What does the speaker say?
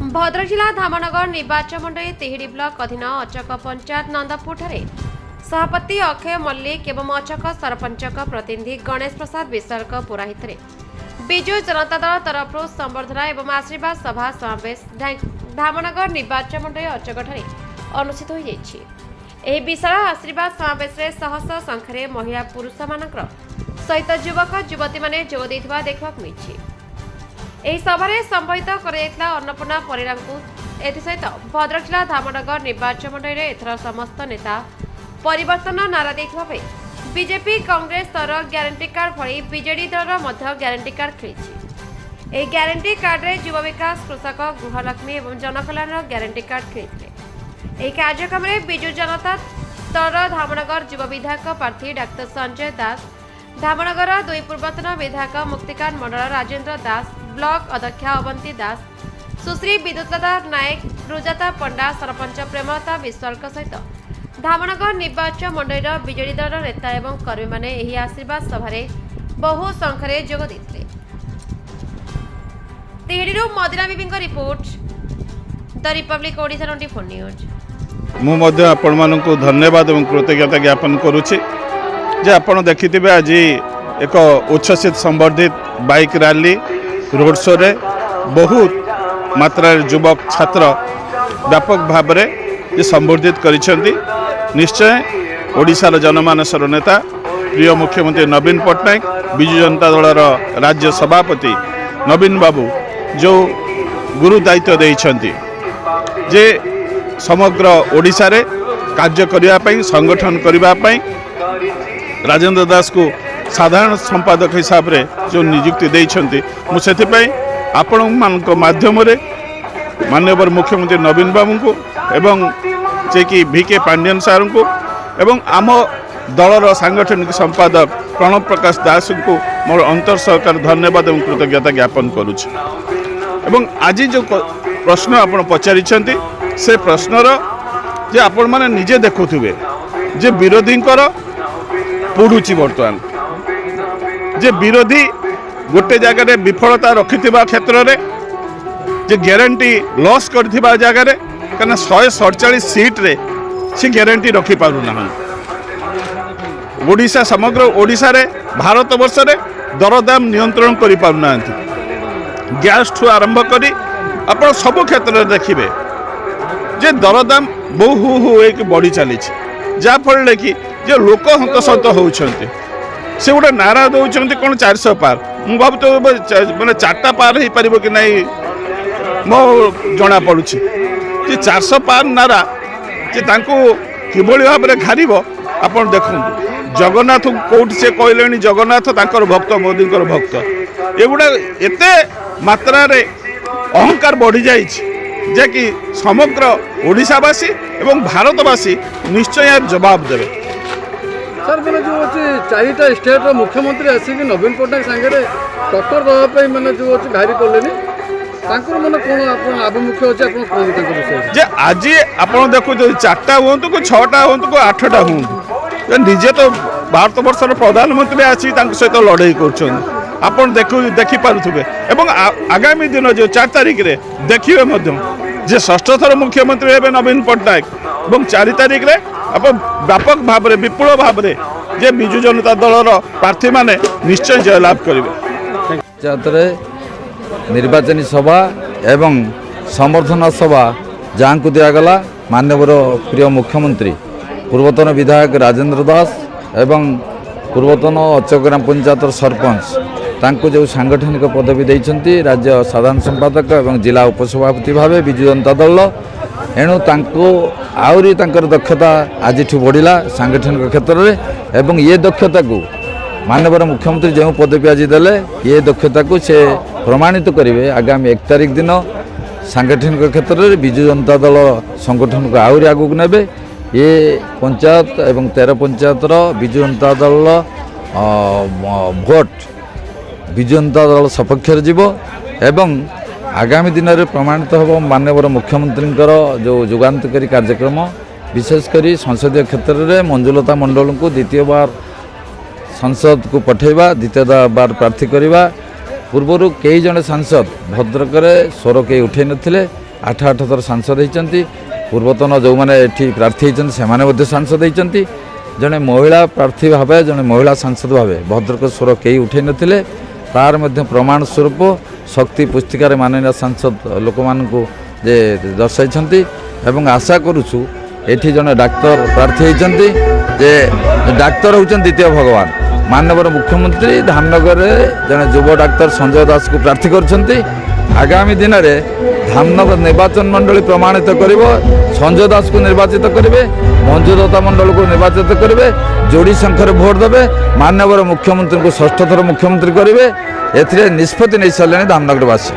भद्रक जिला धामनगर निर्वाचन मंडली तिहिडी ब्लॉक अधीन अचक पंचायत नंदपुर सभापति अक्षय मल्लिक एवं अचक सरपंच प्रतिनिधि गणेश प्रसाद विश्वाल पुराहित विजु जनता दल तरफ संबर्धना एवं आशीर्वाद सभा समावेश धामनगर निर्वाचन मंडली अचक अनुष्ठित हो जाइए। विशाल आशीर्वाद समावेश शह शह संख्यार महिला पुरुष सहित युवक युवती मैंने जोग देखा मिली। ଏହି ସଭାରେ ସମ୍ବୋଧିତ କରାଯାଇଥିଲା ଅନ୍ନପୂର୍ଣ୍ଣା ପରିଡ଼ାଙ୍କୁ। ଏଥିସହିତ ଭଦ୍ରକ ଜିଲ୍ଲା ଧାମନଗର ନିର୍ବାଚନ ମଣ୍ଡଳୀରେ ଏଥର ସମସ୍ତ ନେତା ପରିବର୍ତ୍ତନ ନାରା ଦେଇଥିବା ବେଳେ ବିଜେପି କଂଗ୍ରେସ ଦଳର ଗ୍ୟାରେଣ୍ଟି କାର୍ଡ ଭଳି ବିଜେଡି ଦଳର ମଧ୍ୟ ଗ୍ୟାରେଣ୍ଟି କାର୍ଡ ଖେଳିଛି। ଏହି ଗ୍ୟାରେଣ୍ଟି କାର୍ଡରେ ଯୁବ ବିକାଶ, କୃଷକ, ଗୃହଲକ୍ଷ୍ମୀ ଏବଂ ଜନକଲ୍ୟାଣର ଗ୍ୟାରେଣ୍ଟି କାର୍ଡ ଖେଳିଥିଲେ। ଏହି କାର୍ଯ୍ୟକ୍ରମରେ ବିଜୁ ଜନତା ଦଳର ଧାମନଗର ଯୁବ ବିଧାୟକ ପ୍ରାର୍ଥୀ ଡାକ୍ତର ସଞ୍ଜୟ ଦାସ, धामनगर दुई पूर्वतन विधायक मुक्तिकांत मंडल राजेन्द्र दास, ब्लॉक अध्यक्षा अवंती दास, सुश्री विद्युतलता नायक, रुजाता पंडा, सरपंच प्रेमलता विश्वाल सहित धामनगर निर्वाचन मंडल विजेडी दल नेता एवं कर्मी माने एही आशीर्वाद सभारे बहु संख्यारे जोग देथिले। तिहिडीरू Madina Bibi report, the republic Odisha 24 news. मु मध्य आपण मानकु धन्यवाद एवं कृतज्ञता ज्ञापन करुछि जे आपण देखिथिबे आज एक उच्छ्वसित संवर्धित बाइक रैली रोड शो रे बहुत मात्रा युवक छात्र व्यापक भाव में संवर्धित करिसेंती। निश्चय ओडिशार जनमानसर नेता प्रिय मुख्यमंत्री नवीन पट्टनायक, विजु जनता दलर राज्य सभापति नवीन बाबू जो गुरु दायित्व देइछंती जे समग्र ओडिशा रे कार्य करिया पई, संगठन करिया पई राजेन्द्र दास को साधारण संपादक हिसाब रे जो नियुक्ति देइछंती, मु सेथिपई आपण मानक माध्यम रे माननीय मुख्यमंत्री नवीन बाबू को एवं जे कि VK पांड्यन सार को एवं आम दलर सांगठनिक संपादक प्रणव प्रकाश दास को मोर अंतर सहकार धन्यवाद एवं कृतज्ञता ज्ञापन करुछि। एवं आज जो प्रश्न आपण पचारिछंती से प्रश्नर जे आपण माने निजे देखुथिबे जे विरोधी पड़ुची बर्तमान जे विरोधी गोटे जगह विफलता रखि क्षेत्र में जे ग्यारंटी लॉस कर जगह कहीं 147 सीट रे से ग्यारंटी रखि पारुना। ओडिशा समग्र ओडिशा रे भारत वर्ष रे दरदाम नियंत्रण करि पारुना। गैस ठू आरंभ करी आप सब क्षेत्र में देखिए जे दरदाम बहु हु एक बढ़ी चली जाफल कि जो लोक हंतसंत होती से गोटे नारा दौरान कौन 400 पार मु भाव तो मैंने 4टा पार हो पार कि नहीं मो जना पड़ू 400 पार नारा कि किभली भाव में घार आप देखु जगन्नाथ कौटी से कहले जगन्नाथ तांकर भक्त मोदी भक्त एगुड़ा एत मात्रा अहंकार बढ़ी जाए कि समग्र ओडिशावासी एवं भारतवासी निश्चय यार जवाब देवे। सर मैंने जो अच्छे 4टा स्टेट मुख्यमंत्री आसिक नवीन पट्टनायक सांगे टक्कर देवाई मैंने जो अच्छे घारी कले मैंने कौन आभिमुख्य अच्छे विषय आज आप देखो 4टा हूँ को 6टा हूँ को 8टा हूँ निजे तो भारत वर्षर प्रधानमंत्री आसी सहित लड़ाई कर देखिपे एवं आगामी दिन जो 4 तारिख रे देखिए जे षष्ठ थर मुख्यमंत्री हे नवीन पट्टनायक और 4 तारिख रे आप व्यापक भाव में विपुल भाव में जे विजु जनता दलर प्रार्थी माने निश्चय जयलाभ करेंगे। निर्वाचन सभा एवं समर्थन सभा जहाँ को दिगला माननीय प्रिय मुख्यमंत्री पूर्वतन विधायक राजेन्द्र दास एवं पूर्वतन अचक ग्राम पंचायत सरपंच तांको जो सांगठनिक पदवी देइछंती राज्य साधारण संपादक एवं जिला उपसभापति भावे विजु जनता दल एणु तांको आउरी तांकर दक्षता आज बढ़ला सांगठनिक क्षेत्र में एवं ये दक्षता को माननीय मुख्यमंत्री जो पदवी आज देले ये दक्षता को से प्रमाणित करेंगे आगामी 1 तारिख दिन सांगठनिक क्षेत्र में विजु जनता दल संगठन को आउरी आगू नेबे। ये पंचायत एवं 13 पंचायतर विजु जनता दल भोट विजु जनता दल सपक्ष जीव एवं आगामी दिन में प्रमाणित हो माननीय मुख्यमंत्री जो युगांतकारी कार्यक्रम विशेषकर संसदीय क्षेत्र में मंजुलता मंडल को द्वितीय बार संसद को पठेबा, द्वितीय बार प्रार्थी करवा पूर्वर कई जन सांसद भद्रक स्वर कई उठे नथिले ଆଠ ଥର ସାଂସଦ ହେଇଛନ୍ତି। ପୂର୍ବତନ ଯେଉଁମାନେ ଏଠି ପ୍ରାର୍ଥୀ ହେଇଛନ୍ତି ସେମାନେ ମଧ୍ୟ ସାଂସଦ ହେଇଛନ୍ତି। ଜଣେ ମହିଳା ପ୍ରାର୍ଥୀ ଭାବେ ଜଣେ ମହିଳା ସାଂସଦ ଭାବେ ଭଦ୍ରକ ସ୍ୱର କେହି ଉଠାଇ ନଥିଲେ। ତାର ମଧ୍ୟ ପ୍ରମାଣ ସ୍ୱରୂପ ଶକ୍ତି ପୁସ୍ତିକାରେ ମାନନୀୟ ସାଂସଦ ଲୋକମାନଙ୍କୁ ଯେ ଦର୍ଶାଇଛନ୍ତି ଏବଂ ଆଶା କରୁଛୁ ଏଠି ଜଣେ ଡାକ୍ତର ପ୍ରାର୍ଥୀ ହେଇଛନ୍ତି ଯେ ଡାକ୍ତର ହେଉଛନ୍ତି ଦ୍ୱିତୀୟ ଭଗବାନ। ମାନ୍ୟବର ମୁଖ୍ୟମନ୍ତ୍ରୀ ଧାମନଗରରେ ଜଣେ ଯୁବ ଡାକ୍ତର ସଞ୍ଜୟ ଦାସକୁ ପ୍ରାର୍ଥୀ କରିଛନ୍ତି। ଆଗାମୀ ଦିନରେ ଧାମନଗର ନିର୍ବାଚନ ମଣ୍ଡଳୀ ପ୍ରମାଣିତ କରିବ। ସଞ୍ଜୟ ଦାସକୁ ନିର୍ବାଚିତ କରିବେ, ମଞ୍ଜୁଦତ୍ତା ମଣ୍ଡଳକୁ ନିର୍ବାଚିତ କରିବେ, ଯୋଡ଼ି ସଂଖ୍ୟାରେ ଭୋଟ ଦେବେ, ମାନ୍ୟବର ମୁଖ୍ୟମନ୍ତ୍ରୀଙ୍କୁ ଷଷ୍ଠ ଥର ମୁଖ୍ୟମନ୍ତ୍ରୀ କରିବେ। ଏଥିରେ ନିଷ୍ପତ୍ତି ନେଇସାରିଲେଣି ଧାମନଗରବାସୀ।